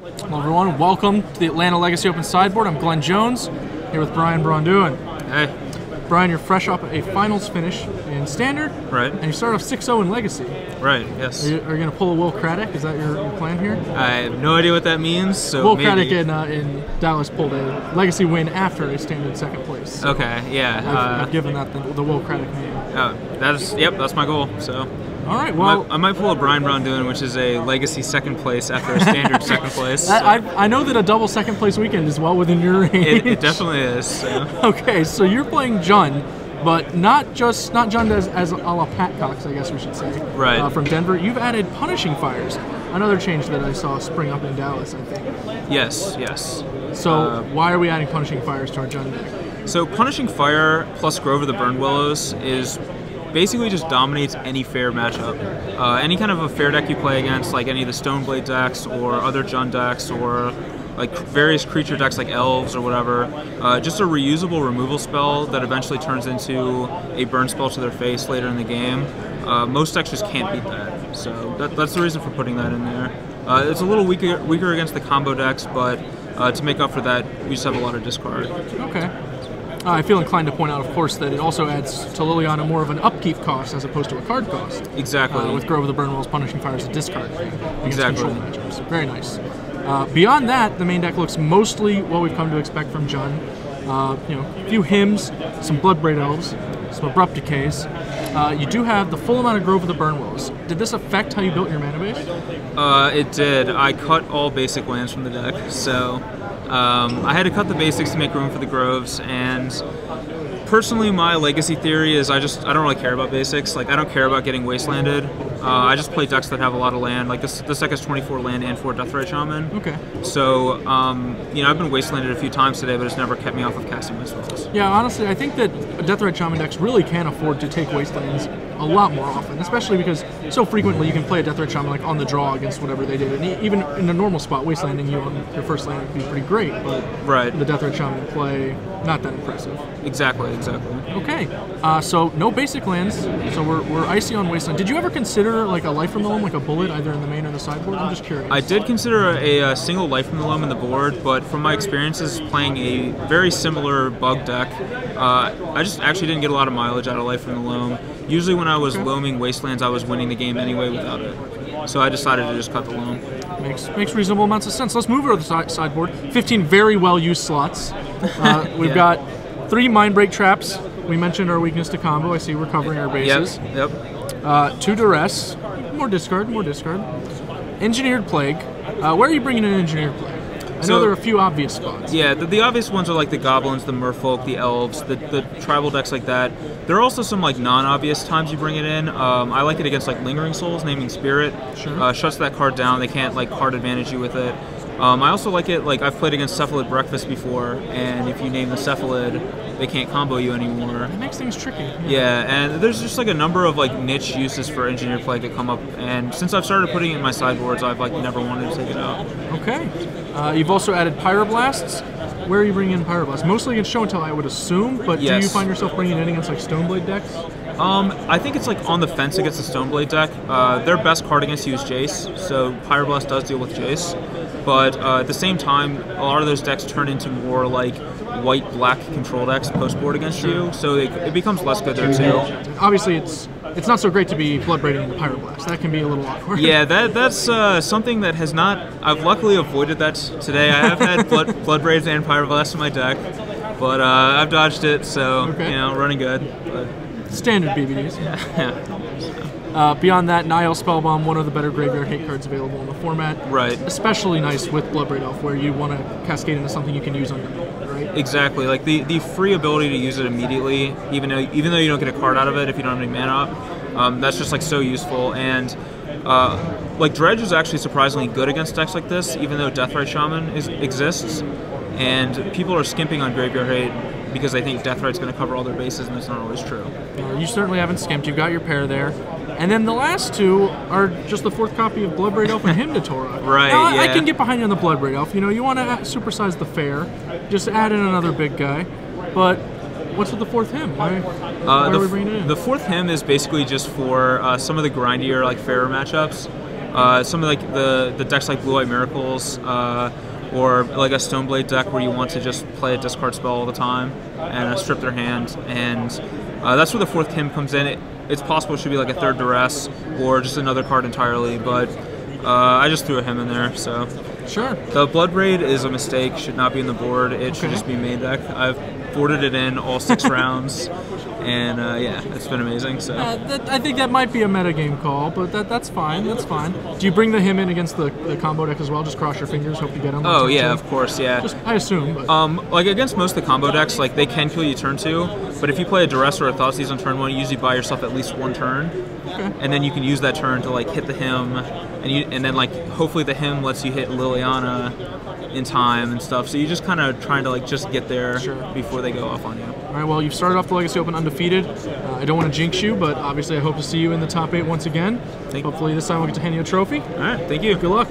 Hello everyone, welcome to the Atlanta Legacy Open Sideboard. I'm Glenn Jones, here with Brian Braun-Duin. Hey. Brian, you're fresh off a finals finish in Standard. Right. And you start off 6-0 in Legacy. Right, yes. Are you going to pull a Will Craddock? Is that your plan here? I have no idea what that means, so Will maybe... Craddock in Dallas pulled a Legacy win after a Standard second place. So okay, yeah. I've given that the Will Craddock name. That's my goal, so... All right, well... I might pull a Brian Braun-Duin, which is a Legacy second place after a Standard second place. So. I know that a double second place weekend is well within your range. It definitely is. So. Okay, so you're playing Jun, but not Jun as a la Pat Cox, I guess we should say. Right. From Denver. You've added Punishing Fires, another change that I saw spring up in Dallas, I think. Yes, yes. So why are we adding Punishing Fires to our Jun deck? So Punishing Fire plus Grove of the Burned Willows is... basically just dominates any fair matchup. Any kind of a fair deck you play against, like any of the Stoneblade decks or other Jun decks or like various creature decks like Elves or whatever, just a reusable removal spell that eventually turns into a burn spell to their face later in the game. Most decks just can't beat that, so that's the reason for putting that in there. It's a little weaker against the combo decks, but to make up for that, we just have a lot of discard. Okay. I feel inclined to point out, of course, that it also adds to Liliana more of an upkeep cost as opposed to a card cost. Exactly. With Grove of the Burned Willows, Punishing Fire is a discard against exactly. control matchups. Very nice. Beyond that, the main deck looks mostly what we've come to expect from Jun. A few Hymns, some Bloodbraid Elves, some Abrupt Decays. You do have the full amount of Grove of the Burned Willows. Did this affect how you built your mana base? It did. I cut all basic lands from the deck, so... I had to cut the basics to make room for the Groves, and personally my legacy theory is I don't really care about basics. Like, I don't care about getting wastelanded. I just play decks that have a lot of land. Like this deck has 24 land and 4 Deathrite Shaman. Okay. So, I've been wastelanded a few times today, but it's never kept me off of casting my spells. Yeah, honestly, I think that Deathrite Shaman decks really can afford to take wastelands a lot more often, especially because so frequently you can play a Deathrite Shaman like on the draw against whatever they did, and even in a normal spot, wastelanding you on your first land would be pretty great, but the Deathrite Shaman play, not that impressive. Exactly. Okay, so no basic lands, so we're icy on wasteland. Did you ever consider like a Life from the Loam, like a bullet, either in the main or the sideboard? I'm just curious. I did consider a single Life from the Loam in the board, but from my experiences playing a very similar bug deck, I just actually didn't get a lot of mileage out of Life from the Loam. Usually when I was loaming wastelands, I was winning the game anyway without it. So I decided to just cut the loam. Makes reasonable amounts of sense. Let's move over to the sideboard. 15 very well-used slots. We've got 3 Mindbreak Traps. We mentioned our weakness to combo. I see we're covering our bases. Yep. 2 Duress. More discard. Engineered Plague. Where are you bringing in Engineered Plague? I know there are a few obvious spots. Yeah, the obvious ones are like the Goblins, the Merfolk, the Elves, the tribal decks like that. There are also some like non-obvious times you bring it in. I like it against like Lingering Souls, Naming Spirit. Sure. Shuts that card down. They can't like card advantage you with it. I also like it, like I've played against Cephalid Breakfast before, and if you name the Cephalid, they can't combo you anymore. It makes things tricky. Yeah, and there's just like a number of like niche uses for Engineered Plague that come up, and since I've started putting it in my sideboards, I've like never wanted to take it out. Okay. You've also added Pyroblasts. Where are you bringing in Pyroblasts? Mostly against Show and Tell, I would assume, but do you find yourself bringing it in against like Stoneblade decks? I think it's like on the fence against the Stoneblade deck. Their best card against you is Jace, so Pyroblast does deal with Jace. But at the same time, a lot of those decks turn into more like white-black control decks post-board against you, so it becomes less good there too. Obviously, it's not so great to be Bloodbraiding into Pyroblast. That can be a little awkward. Yeah, that's something that has not... I've luckily avoided that today. I have had Bloodbraids and Pyroblast in my deck, but I've dodged it, so, running good. But. Standard BBDs. Beyond that, Nihil Spellbomb, one of the better graveyard hate cards available in the format. Right. Especially nice with Bloodbraid Elf, where you want to cascade into something you can use on your own, right? Exactly. Like the free ability to use it immediately, even though you don't get a card out of it if you don't have any mana, that's just like so useful. And like Dredge is actually surprisingly good against decks like this, even though Deathrite Shaman exists, and people are skimping on graveyard hate because they think Deathrite's going to cover all their bases, and that's not always true. You certainly haven't skimped. You've got your pair there. And then the last two are just the 4th copy of Bloodbraid Elf and Hymn to Torah. Right, now, yeah. I can get behind you on the Bloodbraid Elf. You want to supersize the fare, just add in another big guy. But what's with the 4th Hymn? Why are we bringing it in? The 4th Hymn is basically just for some of the grindier, like, fairer matchups. Some of like the decks like Blue White Miracles, or like a Stoneblade deck where you want to just play a discard spell all the time and strip their hand, and that's where the 4th Kim comes in. It's possible it should be like a 3rd Duress or just another card entirely, but I just threw a him in there. So Sure. the Blood Braid is a mistake, should not be in the board. It should just be main deck. I've boarded it in all 6 rounds, and yeah, it's been amazing. So I think that might be a metagame call, but that's fine. That's fine. Do you bring the him in against the combo deck as well? Just cross your fingers, hope you get him. oh yeah, of course, yeah. Just, I assume. But. Like against most of the combo decks, like they can kill you turn 2, but if you play a Duress or a Thoughtseize on turn 1, you usually buy yourself at least 1 turn, and then you can use that turn to like hit the him, and then like hopefully the him lets you hit Liliana in time and stuff. So you just kind of trying to like just get there before they go off on you. All right. Well, you've started off the Legacy Open undefeated. I don't want to jinx you, but obviously I hope to see you in the top 8 once again. Hopefully this time we'll get to hand you a trophy. All right. Thank you. Good luck.